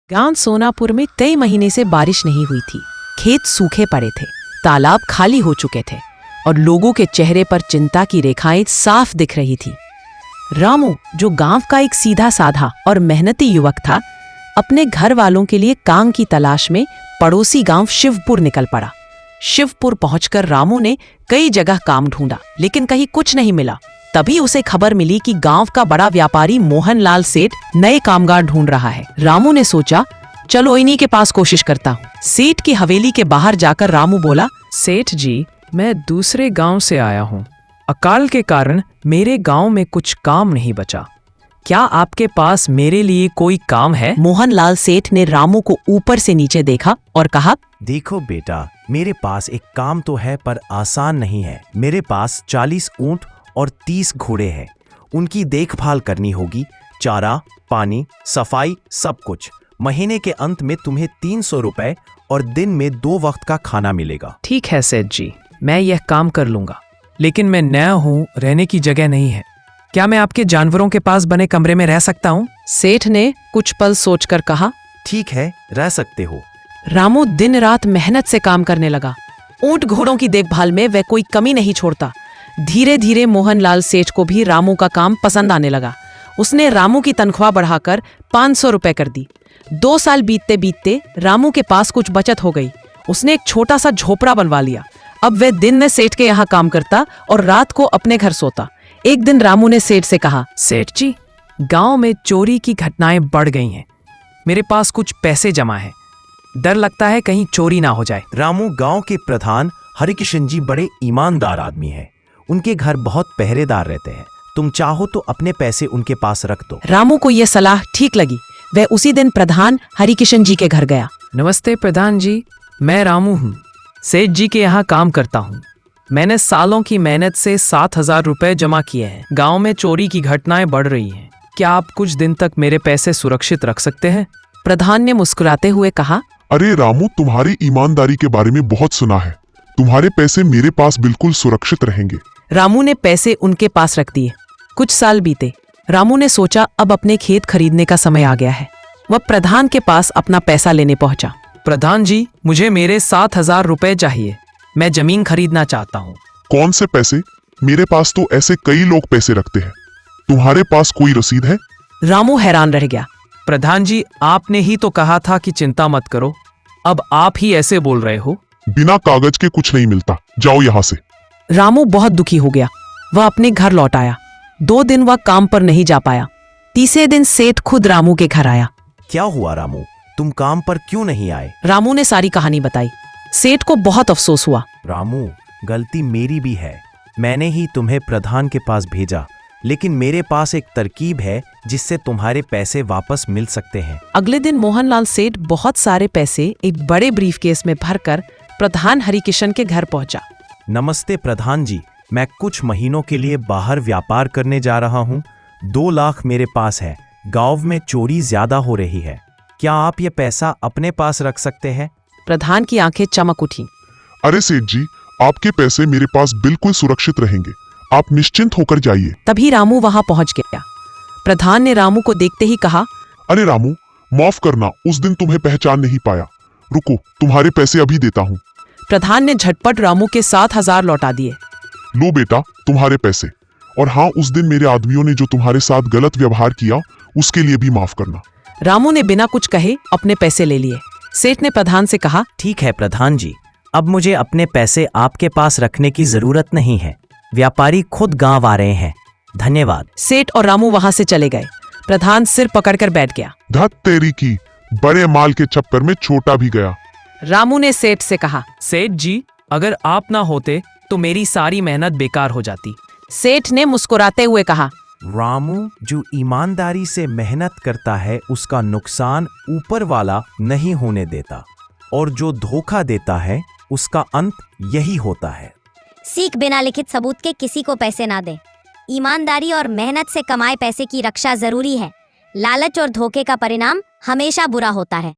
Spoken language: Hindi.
गांव सोनापुर में कई महीने से बारिश नहीं हुई थी। खेत सूखे पड़े थे, तालाब खाली हो चुके थे और लोगों के चेहरे पर चिंता की रेखाएं साफ दिख रही थी। रामू, जो गांव का एक सीधा साधा और मेहनती युवक था, अपने घर वालों के लिए काम की तलाश में पड़ोसी गांव शिवपुर निकल पड़ा। शिवपुर पहुंचकर रामू ने कई जगह काम ढूंढा, लेकिन कहीं कुछ नहीं मिला। तभी उसे खबर मिली कि गांव का बड़ा व्यापारी मोहनलाल सेठ नए कामगार ढूंढ रहा है। रामू ने सोचा, चलो इन्हीं के पास कोशिश करता हूँ। सेठ की हवेली के बाहर जाकर रामू बोला, सेठ जी, मैं दूसरे गांव से आया हूँ। अकाल के कारण मेरे गांव में कुछ काम नहीं बचा। क्या आपके पास मेरे लिए कोई काम है? मोहनलाल सेठ ने रामू को ऊपर से नीचे देखा और कहा, देखो बेटा, मेरे पास एक काम तो है पर आसान नहीं है। मेरे पास 40 ऊंट और 30 घोड़े हैं। उनकी देखभाल करनी होगी, चारा, पानी, सफाई, सब कुछ। महीने के अंत में तुम्हें 300 रुपए और दिन में 2 वक्त का खाना मिलेगा। ठीक है सेठ जी, मैं यह काम कर लूंगा, लेकिन मैं नया हूँ, रहने की जगह नहीं है। क्या मैं आपके जानवरों के पास बने कमरे में रह सकता हूँ? सेठ ने कुछ पल सोचकर कहा, ठीक है, रह सकते हो। रामू दिन रात मेहनत से काम करने लगा। ऊंट घोड़ों की देखभाल में वह कोई कमी नहीं छोड़ता। धीरे धीरे मोहनलाल सेठ को भी रामू का काम पसंद आने लगा। उसने रामू की तनख्वाह बढ़ाकर 500 रुपए कर दी। 2 साल बीतते बीतते रामू के पास कुछ बचत हो गई। उसने एक छोटा सा झोपड़ा बनवा लिया। अब वह दिन में सेठ के यहाँ काम करता और रात को अपने घर सोता। एक दिन रामू ने सेठ से कहा, सेठ जी, गांव में चोरी की घटनाएं बढ़ गई हैं। मेरे पास कुछ पैसे जमा है, डर लगता है कहीं चोरी ना हो जाए। रामू गांव के प्रधान हरिकिशन जी बड़े ईमानदार आदमी हैं। उनके घर बहुत पहरेदार रहते हैं। तुम चाहो तो अपने पैसे उनके पास रख दो। रामू को यह सलाह ठीक लगी। वह उसी दिन प्रधान हरिकिशन जी के घर गया। नमस्ते प्रधान जी, मैं रामू हूँ, सेठ जी के यहाँ काम करता हूँ। मैंने सालों की मेहनत से 7,000 रुपए जमा किए हैं। गांव में चोरी की घटनाएं बढ़ रही हैं। क्या आप कुछ दिन तक मेरे पैसे सुरक्षित रख सकते हैं? प्रधान ने मुस्कुराते हुए कहा, अरे रामू, तुम्हारी ईमानदारी के बारे में बहुत सुना है। तुम्हारे पैसे मेरे पास बिल्कुल सुरक्षित रहेंगे। रामू ने पैसे उनके पास रख दिए। कुछ साल बीते। रामू ने सोचा, अब अपने खेत खरीदने का समय आ गया है। वह प्रधान के पास अपना पैसा लेने पहुंचा। प्रधान जी, मुझे मेरे 7,000 रुपए चाहिए। मैं जमीन खरीदना चाहता हूँ। कौन से पैसे? मेरे पास तो ऐसे कई लोग पैसे रखते हैं। तुम्हारे पास कोई रसीद है? रामू हैरान रह गया। प्रधान जी, आपने ही तो कहा था कि चिंता मत करो। अब आप ही ऐसे बोल रहे हो? बिना कागज के कुछ नहीं मिलता। जाओ यहाँ से। रामू बहुत दुखी हो गया। वह अपने घर लौट आया। 2 दिन वह काम पर नहीं जा पाया। तीसरे दिन सेठ खुद रामू के घर आया। क्या हुआ रामू, तुम काम पर क्यों नहीं आए? रामू ने सारी कहानी बताई। सेठ को बहुत अफसोस हुआ। रामू, गलती मेरी भी है। मैंने ही तुम्हें प्रधान के पास भेजा, लेकिन मेरे पास एक तरकीब है जिससे तुम्हारे पैसे वापस मिल सकते हैं। अगले दिन मोहनलाल सेठ बहुत सारे पैसे एक बड़े ब्रीफकेस में भरकर प्रधान हरिकिशन के घर पहुंचा। नमस्ते प्रधान जी, मैं कुछ महीनों के लिए बाहर व्यापार करने जा रहा हूँ। 2 लाख मेरे पास है। गांव में चोरी ज्यादा हो रही है। क्या आप ये पैसा अपने पास रख सकते हैं? प्रधान की आंखें चमक उठी। अरे सेठ जी, आपके पैसे मेरे पास बिल्कुल सुरक्षित रहेंगे। आप निश्चिंत होकर जाइए। तभी रामू वहां पहुंच गया। प्रधान ने रामू को देखते ही कहा, अरे रामू, माफ करना, उस दिन तुम्हें पहचान नहीं पाया। रुको, तुम्हारे पैसे अभी देता हूँ। प्रधान ने झटपट रामू के 7,000 लौटा दिए। लो बेटा, तुम्हारे पैसे। और हाँ, उस दिन मेरे आदमियों ने जो तुम्हारे साथ गलत व्यवहार किया, उसके लिए भी माफ करना। रामू ने बिना कुछ कहे अपने पैसे ले लिए। सेठ ने प्रधान से कहा, ठीक है प्रधान जी, अब मुझे अपने पैसे आपके पास रखने की जरूरत नहीं है। व्यापारी खुद गांव आ रहे हैं। धन्यवाद। सेठ और रामू वहां से चले गए। प्रधान सिर पकड़कर बैठ गया। धत तेरी की, बड़े माल के चक्कर में छोटा भी गया। रामू ने सेठ से कहा, सेठ जी, अगर आप ना होते तो मेरी सारी मेहनत बेकार हो जाती। सेठ ने मुस्कुराते हुए कहा, रामू, जो ईमानदारी से मेहनत करता है उसका नुकसान ऊपर वाला नहीं होने देता, और जो धोखा देता है उसका अंत यही होता है। सीख, बिना लिखित सबूत के किसी को पैसे ना दें। ईमानदारी और मेहनत से कमाए पैसे की रक्षा जरूरी है। लालच और धोखे का परिणाम हमेशा बुरा होता है।